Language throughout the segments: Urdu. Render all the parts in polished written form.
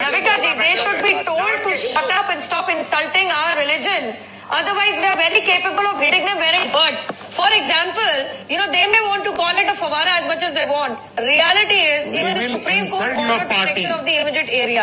Ravika ji, they should be told to shut up and stop insulting our religion. Otherwise, they are very capable of hitting them where it hurts. For example, they may want to call it a fawara as much as they want. Reality is, even the Supreme Court ordered protection of the immediate area.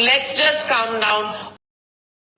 Let's just calm down.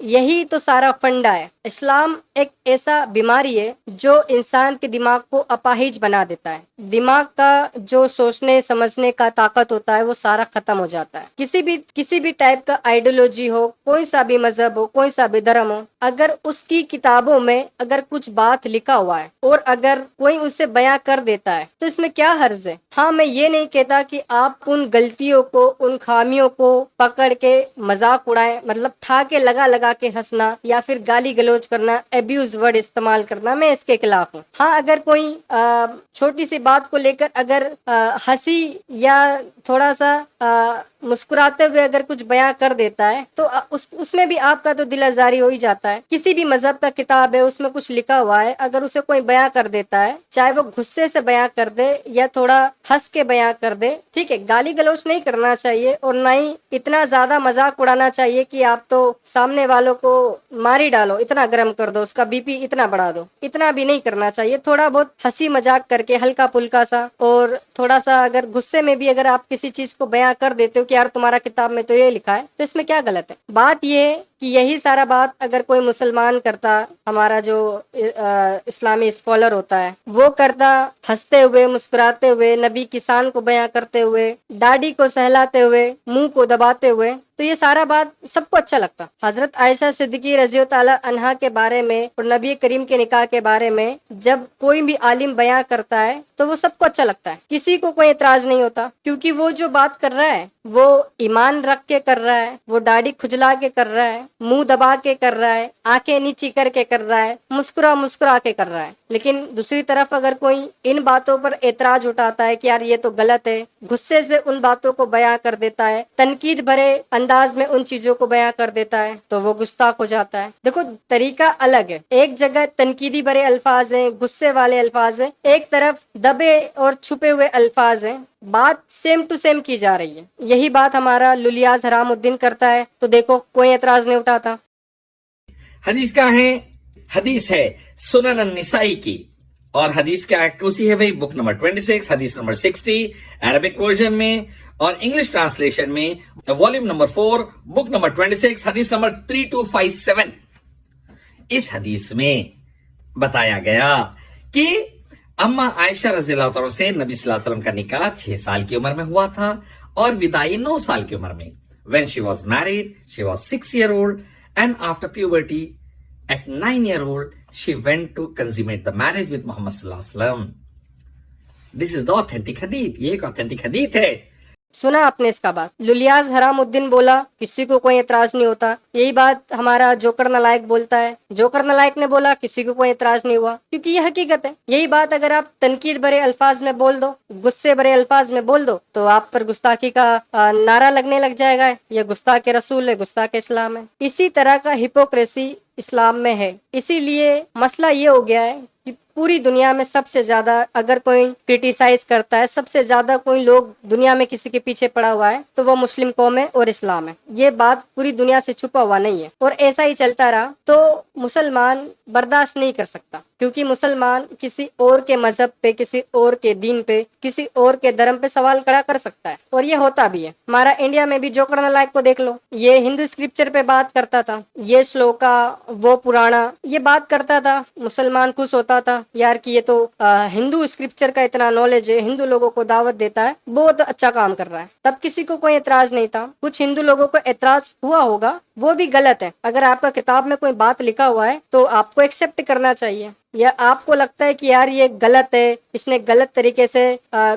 یہی تو سارا فنڈا ہے. اسلام ایک ایسا بیماری ہے جو انسان کے دماغ کو اپاہج بنا دیتا ہے. دماغ کا جو سوچنے سمجھنے کا طاقت ہوتا ہے وہ سارا ختم ہو جاتا ہے. کسی بھی ٹائپ کا آئیڈیولوجی ہو، کوئی سا بھی مذہب ہو، کوئی سا بھی دھرم ہو، اگر اس کی کتابوں میں اگر کچھ بات لکھا ہوا ہے اور اگر کوئی اسے بیاں کر دیتا ہے تو اس میں کیا حرج ہے؟ ہاں، میں یہ نہیں کہتا کہ آپ ان غلطیوں کو، ان خامیوں کو پکڑ کے مذاق اڑائیں، مطلب ٹھا کے لگا کے ہنسنا یا پھر گالی گلوچ کرنا، ایبیوز ورڈ استعمال کرنا، میں اس کے خلاف ہوں. ہاں، اگر کوئی چھوٹی سی بات کو لے کر اگر ہنسی یا تھوڑا سا مسکراتے ہوئے اگر کچھ بیان کر دیتا ہے تو اس میں بھی آپ کا تو دل آزاری ہو ہی جاتا ہے. کسی بھی مذہب کا کتاب ہے، اس میں کچھ لکھا ہوا ہے، اگر اسے کوئی بیان کر دیتا ہے، چاہے وہ غصے سے بیان کر دے یا تھوڑا ہنس کے بیان کر دے، ٹھیک ہے، گالی گلوچ نہیں کرنا چاہیے اور نہ ہی اتنا زیادہ مذاق اڑانا چاہیے کہ آپ تو سامنے والوں کو مار ہی ڈالو، اتنا گرم کر دو، اس کا بی پی اتنا بڑھا دو. اتنا بھی نہیں کرنا چاہیے. تھوڑا بہت ہنسی مذاق کر کے ہلکا پھلکا سا، اور تھوڑا سا اگر غصے میں بھی اگر آپ کسی چیز کو بیان کر دیتے ہو کہ یار تمہارا کتاب میں تو یہ لکھا ہے، تو اس میں کیا غلط ہے؟ بات یہ ہے کہ یہی سارا بات اگر کوئی مسلمان کرتا، ہمارا جو اسلامی اسکالر ہوتا ہے وہ کرتا، ہنستے ہوئے مسکراتے ہوئے، نبی کی شان کو بیان کرتے ہوئے، داڑھی کو سہلاتے ہوئے، منہ کو دباتے ہوئے، تو یہ سارا بات سب کو اچھا لگتا. حضرت عائشہ صدیقی رضی اللہ تعالی عنہا کے بارے میں اور نبی کریم کے نکاح کے بارے میں جب کوئی بھی عالم بیان کرتا ہے تو وہ سب کو اچھا لگتا ہے، کسی کو کوئی اعتراض نہیں ہوتا، کیونکہ وہ جو بات کر رہا ہے وہ ایمان رکھ کے کر رہا ہے، وہ داڑھی کھجلا کے کر رہا ہے، منہ دبا کے کر رہا ہے، آنکھیں نیچی کر کے کر رہا ہے، مسکرا کے کر رہا ہے. لیکن دوسری طرف اگر کوئی ان باتوں پر اعتراض اٹھاتا ہے کہ یار یہ تو غلط ہے، غصے سے ان باتوں کو بیان کر دیتا ہے، تنقید بھرے انداز میں ان چیزوں کو بیان کر دیتا ہے، تو وہ گستاخ ہو جاتا ہے. دیکھو، طریقہ الگ ہے. ایک جگہ تنقیدی بھرے الفاظ ہیں، غصے والے الفاظ ہیں، ایک طرف دبے اور چھپے ہوئے الفاظ ہیں. بات سیم ٹو سیم کی جا رہی ہے. یہی بات ہمارا للیاز حرام الدین کرتا ہے، تو دیکھو کوئی اعتراض نہیں اٹھاتا. حدیث کا ہے، حدیث ہے سنن النسائی کی، اور حدیث کیا کوسی ہے بھائی؟ بک نمبر 26، حدیث نمبر 60 عربک ورژن میں، اور انگلش ٹرانسلیشن میں والیوم نمبر 4 بک نمبر 26 حدیث نمبر 3257. اس حدیث میں بتایا گیا کہ اما عائشہ رضی اللہ تعالیٰ سے نبی صلی اللہ علیہ وسلم کا نکاح 6 سال کی عمر میں ہوا تھا اور وداعی 9 سال کی عمر میں. When she was married, she was 6-year-old, and after puberty, at 9-year-old, she went to consummate the marriage with Muhammad sallallahu alaihi wasallam. This is the authentic hadith. یہ ایک authentic hadith ہے. سنا آپ نے اس کا بات؟ للیاز حرام الدین بولا کسی کو کوئی اعتراض نہیں ہوتا. یہی بات ہمارا جوکر نالائق بولتا ہے، جوکر نالائق نے بولا کسی کو کوئی اعتراض نہیں ہوا، کیونکہ یہ حقیقت ہے. یہی بات اگر آپ تنقید بھرے الفاظ میں بول دو، غصے بھرے الفاظ میں بول دو، تو آپ پر گستاخی کا نعرہ لگنے لگ جائے گا. یہ گستاخ رسول ہے، گستاخ اسلام ہے. اسی طرح کا ہپوکریسی اسلام میں ہے. اسی لیے مسئلہ یہ ہو گیا ہے کہ پوری دنیا میں سب سے زیادہ اگر کوئی کرٹیسائز کرتا ہے، سب سے زیادہ کوئی لوگ دنیا میں کسی کے پیچھے پڑا ہوا ہے تو وہ مسلم قوم ہے اور اسلام ہے. یہ بات پوری دنیا سے چھپا ہوا نہیں ہے، اور ایسا ہی چلتا رہا تو مسلمان برداشت نہیں کر سکتا، کیونکہ مسلمان کسی اور کے مذہب پہ، کسی اور کے دین پہ، کسی اور کے دھرم پہ سوال کھڑا کر سکتا ہے، اور یہ ہوتا بھی ہے. ہمارا انڈیا میں بھی جوکر نالائق کو دیکھ لو، یہ ہندو اسکرپچر پہ بات کرتا تھا، یہ شلوکا وہ پرانا یہ بات کرتا تھا، مسلمان خوش ہوتا تھا یار کہ یہ تو ہندو اسکرپچر کا اتنا نالج ہے، ہندو لوگوں کو دعوت دیتا ہے، بہت اچھا کام کر رہا ہے. تب کسی کو کوئی اعتراض نہیں تھا. کچھ ہندو لوگوں کو اعتراض ہوا ہوگا، وہ بھی غلط ہے. اگر آپ کا کتاب میں کوئی بات لکھا ہوا ہے تو آپ کو ایکسپٹ کرنا چاہیے. یا آپ کو لگتا ہے کہ یار یہ غلط ہے، اس نے غلط طریقے سے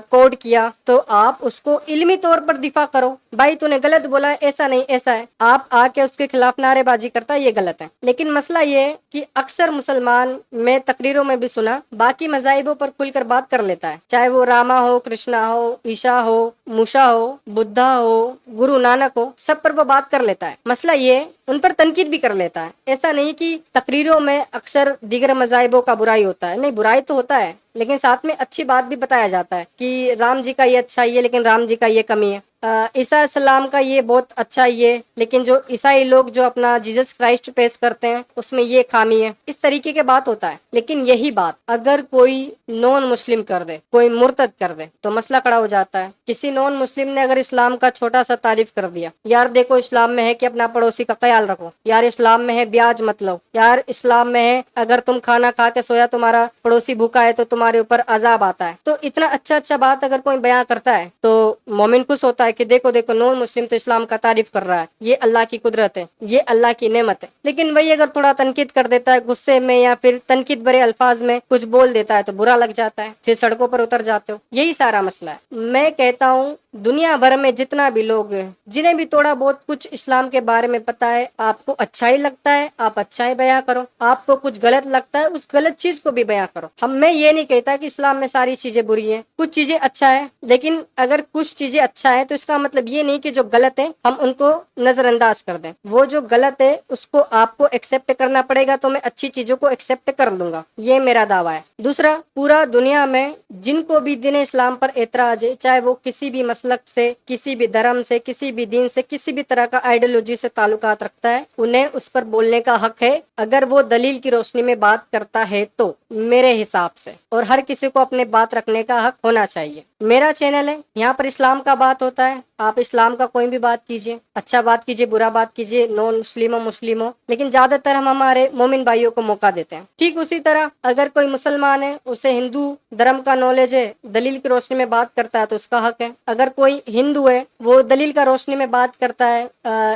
کوڈ کیا، تو آپ اس کو علمی طور پر دفاع کرو. بھائی تو نے غلط بولا ہے، ایسا نہیں ایسا ہے. آپ آ کے اس کے خلاف نعرے بازی کرتا ہے، یہ غلط ہے. لیکن مسئلہ یہ ہے کہ اکثر مسلمان میں تقریروں میں بھی سنا باقی مذاہبوں پر کھل کر بات کر لیتا ہے، چاہے وہ راما ہو، کرشنا ہو، عیشا ہو، موشا ہو، بدھا ہو، گرو نانک ہو، سب پر وہ بات کر لیتا ہے. مسئلہ یہ ہے ان پر تنقید بھی کر لیتا ہے. ایسا نہیں کہ تقریروں میں اکثر دیگر مذاہبوں کا برائی ہوتا ہے، نہیں، برائی تو ہوتا ہے، لیکن ساتھ میں اچھی بات بھی بتایا جاتا ہے کہ رام جی کا یہ اچھائی ہے لیکن رام جی کا یہ کمی ہے. عیسیٰ السلام کا یہ بہت اچھا یہ، لیکن جو عیسائی لوگ جو اپنا جیزس کرائسٹ پیش کرتے ہیں اس میں یہ خامی ہے، اس طریقے کے بات ہوتا ہے۔ لیکن یہی بات اگر کوئی نون مسلم کر دے، کوئی مرتد کر دے، تو مسئلہ کھڑا ہو جاتا ہے۔ کسی نون مسلم نے اگر اسلام کا چھوٹا سا تعریف کر دیا، یار دیکھو اسلام میں ہے کہ اپنا پڑوسی کا خیال رکھو، یار اسلام میں ہے بیاج مت لو، یار اسلام میں ہے اگر تم کھانا کھا کے سویا تمہارا پڑوسی بھوکا ہے تو تمہارے اوپر عذاب آتا ہے، تو اتنا اچھا بات اگر کوئی بیان کرتا ہے تو مومن خوش ہوتا ہے کہ دیکھو نون مسلم تو اسلام کا تعریف کر رہا ہے، یہ اللہ کی قدرت ہے، یہ اللہ کی نعمت ہے۔ لیکن وہی اگر تھوڑا تنقید کر دیتا ہے غصے میں یا پھر تنقید بھرے الفاظ میں کچھ بول دیتا ہے تو برا لگ جاتا ہے، پھر سڑکوں پر اتر جاتے ہو۔ یہی سارا مسئلہ ہے۔ میں کہتا ہوں دنیا بھر میں جتنا بھی لوگ ہیں، جنہیں بھی تھوڑا بہت کچھ اسلام کے بارے میں پتا ہے، آپ کو اچھا ہی لگتا ہے آپ اچھا ہی بیان کرو، آپ کو کچھ غلط لگتا ہے اس غلط چیز کو بھی بیان کرو۔ میں یہ نہیں کہتا کہ اسلام میں ساری چیزیں بری ہیں، کچھ چیزیں اچھا ہے، لیکن اگر کچھ چیزیں اچھا ہے تو اس کا مطلب یہ نہیں کہ جو غلط ہے ہم ان کو نظر انداز کر دیں۔ وہ جو غلط ہے اس کو آپ کو ایکسپٹ کرنا پڑے گا، تو میں اچھی چیزوں کو ایکسپٹ کر لوں گا، یہ میرا دعویٰ ہے۔ دوسرا، پورا دنیا میں جن کو بھی دین اسلام پر اعتراض ہے، چاہے وہ کسی بھی مسلک سے، کسی بھی دھرم سے، کسی بھی دین سے، کسی بھی طرح کا آئیڈیالوجی سے تعلقات رکھتا ہے، انہیں اس پر بولنے کا حق ہے، اگر وہ دلیل کی روشنی میں بات کرتا ہے تو، میرے حساب سے۔ اور ہر کسی کو اپنے بات رکھنے کا حق ہونا چاہیے۔ میرا چینل ہے، یہاں پر اسلام کا بات ہوتا ہے، آپ اسلام کا کوئی بھی بات کیجئے، اچھا بات کیجئے، برا بات کیجئے، نون مسلم ہو، لیکن زیادہ تر ہم ہمارے مومن بھائیوں کو موقع دیتے ہیں۔ ٹھیک اسی طرح اگر کوئی مسلمان ہے، اسے ہندو دھرم کا نالج ہے، دلیل کی روشنی میں بات کرتا ہے تو اس کا حق ہے۔ اگر کوئی ہندو ہے، وہ دلیل کا روشنی میں بات کرتا ہے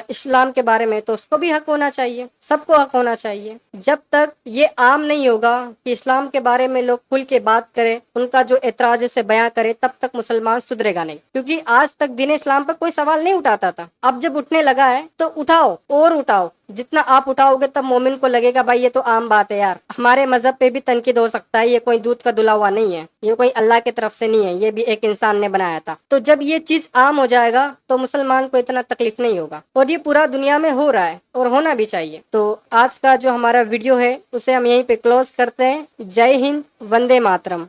اسلام کے بارے میں، تو اس کو بھی حق ہونا چاہیے، سب کو حق ہونا چاہیے۔ جب تک یہ عام نہیں ہوگا کہ اسلام کے بارے میں لوگ کھل کے بات کریں، ان کا جو اعتراض ہے اسے بیان کرے، تب تک مسلمان سدھرے گا نہیں۔ کیونکہ آج تک دین اسلام پر کوئی سوال نہیں اٹھاتا تھا، اب جب اٹھنے لگا ہے تو اٹھاؤ اور اٹھاؤ، جتنا آپ اٹھاؤ گے تب مومن کو لگے گا بھائی یہ تو عام بات ہے، یار ہمارے مذہب پہ بھی تنقید ہو سکتا ہے، یہ کوئی دودھ کا دھلا ہوا نہیں ہے، یہ کوئی اللہ کی طرف سے نہیں ہے، یہ بھی ایک انسان نے بنایا تھا۔ تو جب یہ چیز عام ہو جائے گا تو مسلمان کو اتنا تکلیف نہیں ہوگا، اور یہ پورا دنیا میں ہو رہا ہے اور ہونا بھی چاہیے۔ تو آج کا جو ہمارا ویڈیو ہے اسے ہم یہیں پہ کلوز کرتے ہیں۔ جے ہند، وندے ماترم۔